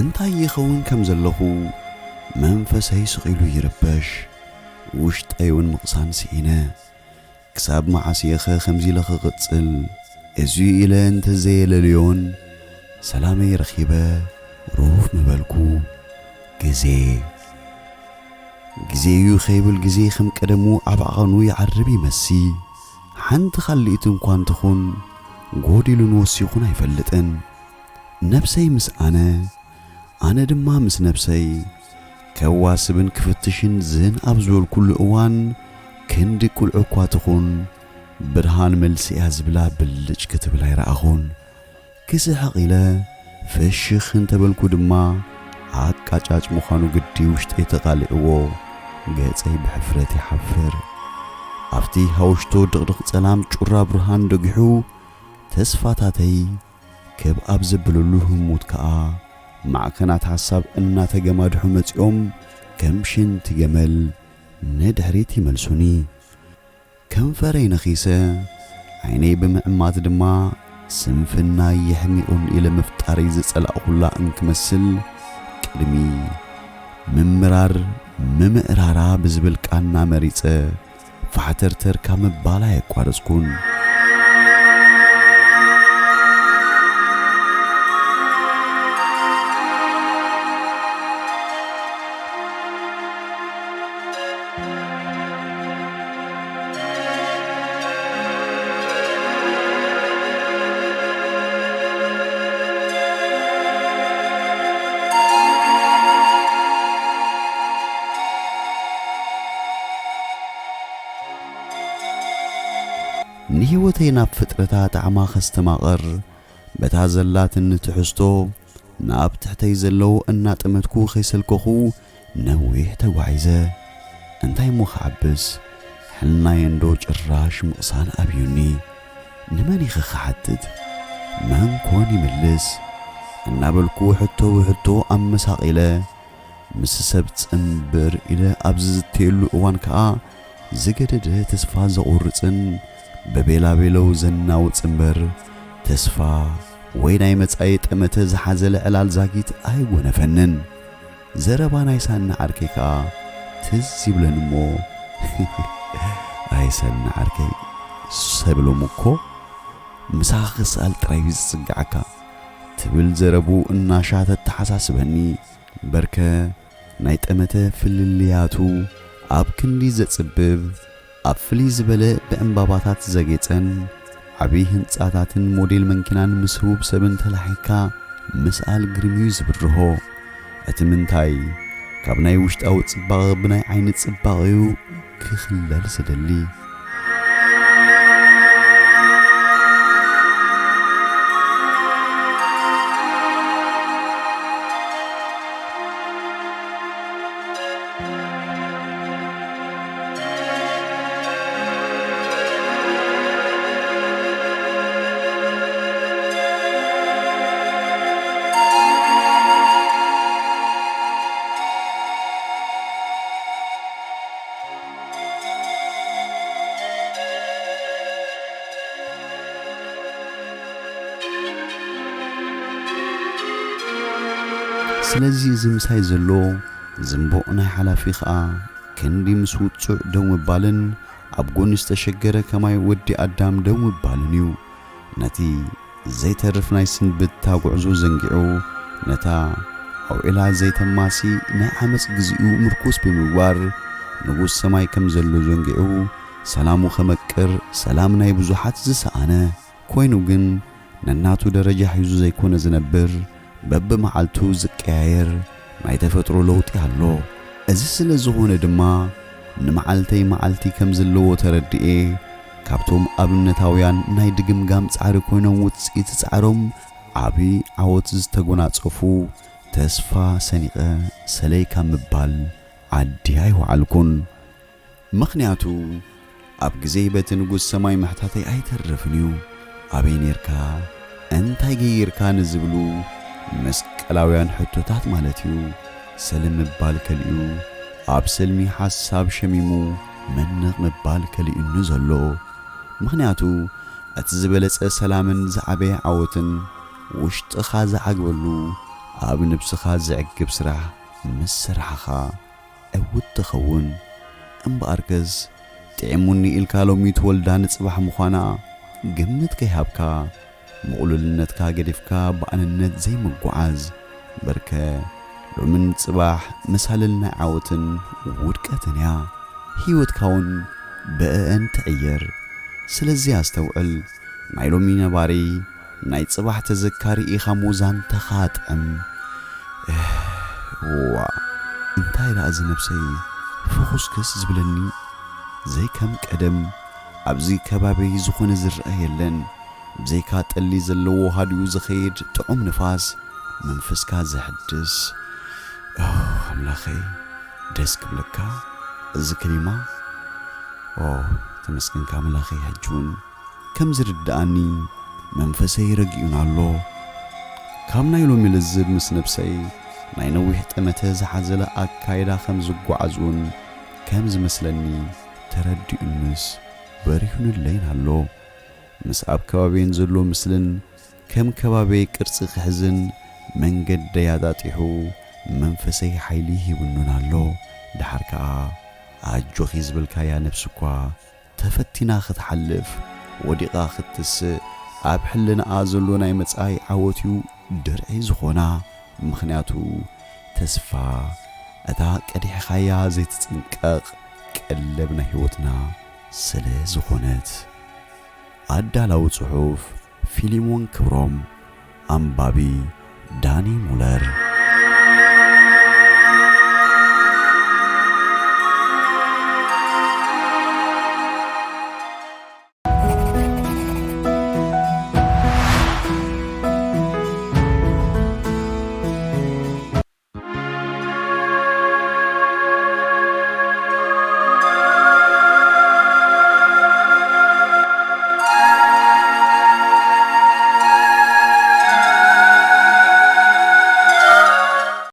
እንታይ ይኸውን ከም ዘለኹ መንፈሰይ ስቂሉ ይርበሽ ውሽጠይውን ምቕሳን ሲኢነ ክሳብ መዓስየኸ ከምዚ ለኽቕጽል እዙይ ኢለ እንተዘየለልዮን ሰላመይ ረኺበ ሩፍ ምበልኩ ጊዜዩ ኸይብል ጊዜ ከም ቀደሙ ኣብ ዓቐኑ ይዓርብ ይመሲ ሓንቲ ኻልኢት እንኳን ትኹን ጎዲሉን ወሲኹን ኣይፈልጥን ነፍሰይ ምስ ኣነ ድማ ምስ ነፍሰይ ከዋስብን ክፍትሽን ዝን ኣብ ዝበልኩሉ እዋን ክንዲ ቁልዑ እኳ ትኹን ብርሃን መልሲያ ዝብላ ብልጭ ክትብል ኣይረኣኹን ክስሕቕ ኢለ ፍሽኽ እንተበልኩ ድማ ኣቃጫጭ ምዃኑ ግዲ ውሽጠይ ተቓሊዕዎ ገጸይ ብሕፍረት ይሓፍር ኣብቲ ሃውሽቶ ድቕድቕ ጸላም ጩራ ብርሃን ደጊሑ ተስፋታተይ ከብ ኣብ ዘብለሉ ህሙት ከዓ ማዕከናት ሓሳብ እናተገማድሑ መጺኦም ከም ሽንቲ ገመል ንድሕሪት ይመልሱኒ ከንፈረይ ነኺሰ ዓይነይ ብምዕማት ድማ ስንፍና የሕሚኡን ኢለ መፍጣሪ ዝጸላእኹላ እንክመስል ቅድሚ ምምዕራራ ብዝብል ቃና መሪጸ ፋሕተርተርካ ምባላ የቋረጽኩን ንሕይወተይ ናብ ፍጥረታት ዓማ ኸስተማቐር በታ ዘላትን ትሕዝቶ ናብ ትሕተይ ዘለዉ እናጠመትኩ ኸይሰልከኹ ነዊሕ ተጓዒዘ እንታይ ሞ ኸዓብስ ሕልናይ እንዶ ጭራሽ ምቕሳን ኣብዩኒ ንመን ኢኸ ኸሓትት መን ኮን ይምልስ እናበልኩ ሕቶ ኣብ መሳቕ ኢለ ምስ ሰብ ጽምብር ኢለ ኣብዚ ዝተየሉ እዋን ከዓ ዝገደደ ተስፋ ዘቑርፅን በቤላቤለው ዘናው ጽምበር ተስፋ ወይ ናይ መጻኢ ጠመተ ዝሓዘለ ዕላል ዛጊት ኣይጎነፈንን ዘረባ ናይ ሳና ዓርከይ ከዓ ትዝ ይብለን እሞ ኣይሰና ዓርከይ ሰብሎም እኮ ምሳኻ ክስኣል ጥራይ ዝጽጋዓካ ትብል ዘረቡ እናሻተት ተሓሳስበኒ በርከ ናይ ጠመተ ፍልልያቱ ኣብ ክንዲ ዘጽብብ ኣብ ፍልይ ዝበለ ብዕምባባታት ዘጌጸን ዓብይ ህንጻታትን ሞዴል መንኪናን ምስ ህቡብ ሰብን ተላሒካ ምስኣል ግርምዩ ዝብርሆ እቲ ምንታይ ካብ ናይ ውሽጣዊ ጽባቐ ብናይ ዓይኒ ጽባቐዩ ክኽለል ዝደሊ ስለዚህ ዝምሳይ ዘሎ ዝምቦቕ ናይ ሓላፊ ከዓ ክንዲ ምስ ውፁዕ ደው ምባልን ኣብ ጎኒ ዝተሸገረ ከማይ ወዲ ኣዳም ደው ምባልን እዩ ነቲ ዘይተርፍ ናይ ስንብት ጉዕዞ ዘንጊዑ ነታ ኣውዒላ ዘይተማሲ ናይ ዓመፅ ግዚኡ ምርኩስ ብምግባር ንጉስ ሰማይ ከም ዘሎ ዘንጊዑ ሰላሙ ኸመቅር ሰላም ናይ ብዙሓት ዝሰኣነ ኮይኑ ግን ነናቱ ደረጃ ሒዙ ዘይኮነ ዝነብር በብመዓልቱ ዝቀያየር ናይ ተፈጥሮ ለውጢ ኣሎ እዚ ስለ ዝኾነ ድማ ንመዓልተይ መዓልቲ ከም ዘለዎ ተረድኤ ካብቶም ኣብነታውያን ናይ ድግምጋም ጻዕሪ ኮይኖም ውፅኢት ጻዕሮም ዓብይ ዓወት ዝተጎናጸፉ ተስፋ ሰኒቐ ሰለይካ ምባል ዓዲ ኣይወዓልኩን ምኽንያቱ ኣብ ግዜ በቲ ንጉስ ሰማይ መሕታተይ ኣይተረፍን እዩ ኣበይ ነርካ እንታይ ገይርካ ንዝብሉ መስቀላውያን ሕቶታት ማለት እዩ ሰልም ምባል ከልዩ ኣብ ሰልሚ ሓሳብ ሸሚሙ መንቕ ምባል ከልዩኒ ዘሎ ምኽንያቱ እቲ ዝበለጸ ሰላምን ዝዓበየ ዓወትን ውሽጥኻ ዝዓግበሉ ኣብ ንብስኻ ዝዕግብ ስራሕ ምስ ስራሕኻ ዕውት ትኸውን እምበኣርገዝ ጥዕሙኒ ኢልካ ሎሚ ትወልዳ ንጽባሕ ምዃና ግምት ከይሃብካ ምቕሉልነትካ ገዲፍካ በኣንነት ዘይምጓዓዝ በርከ ሎምን ጽባሕ መሳልልና ዓወትን ውድቀትን እያ ሕይወትካውን በአን ትዕየር ስለዚ ኣስተውዕል ናይ ሎሚ ነባሪ ናይ ጽባሕ ተዘካሪ ኢኻ ሙዛን ተኻጥዕም ዋ እንታይ ራእዚ ነብሰይ ፍኹስክስ ዝብለኒ ዘይከም ቀደም ኣብዚ ከባቢ ዝኾነ ዝርአ የለን ብዘይካ ጠሊ ዘለዎ ሃድዩ ዝኸይድ ጥዑም ንፋስ መንፈስካ ዘሕድስ ኣምላኸይ ደስ ክብለካ እዚ ከሊማ ተመስገንካ ኣምላኸይ ሕጁን ከም ዝርዳእኒ መንፈሰይ ረጊኡን ኣሎ ካብ ናይ ሎሚ ልዝብ ምስ ነብሰይ ናይ ነዊሕ ጠመተ ዝሓዘለ ኣካይዳ ከም ዝጓዓዙን ከም ዝመስለኒ ተረዲኡን ምስ በሪሁንለይን ኣሎ ምስ ኣብ ከባቢን ዘሎ ምስልን ከም ከባቢ ቅርጽ ክሕዝን መንገድ ያዳጢሑ መንፈሰይ ሓይሊ ሂቡንን ኣሎ ድሓር ከዓ ኣጆኺ ዝብልካያ ነብስኳ ተፈቲና ክትሓልፍ ወዲቓ ክትስእ ኣብ ሕልናኣ ዘሎ ናይ መጻኢ ዓወትዩ ድርዒ ዝኾና ምኽንያቱ ተስፋ እታ ቀዲሕኻያ ዘይትጽንቀቕ ቀለብ ናይ ሕይወትና ስለ ዝኾነት ኣዳላዊ ጽሑፍ ፊልሞን ክብሮም ኣንባቢ ዳኒ ሙለር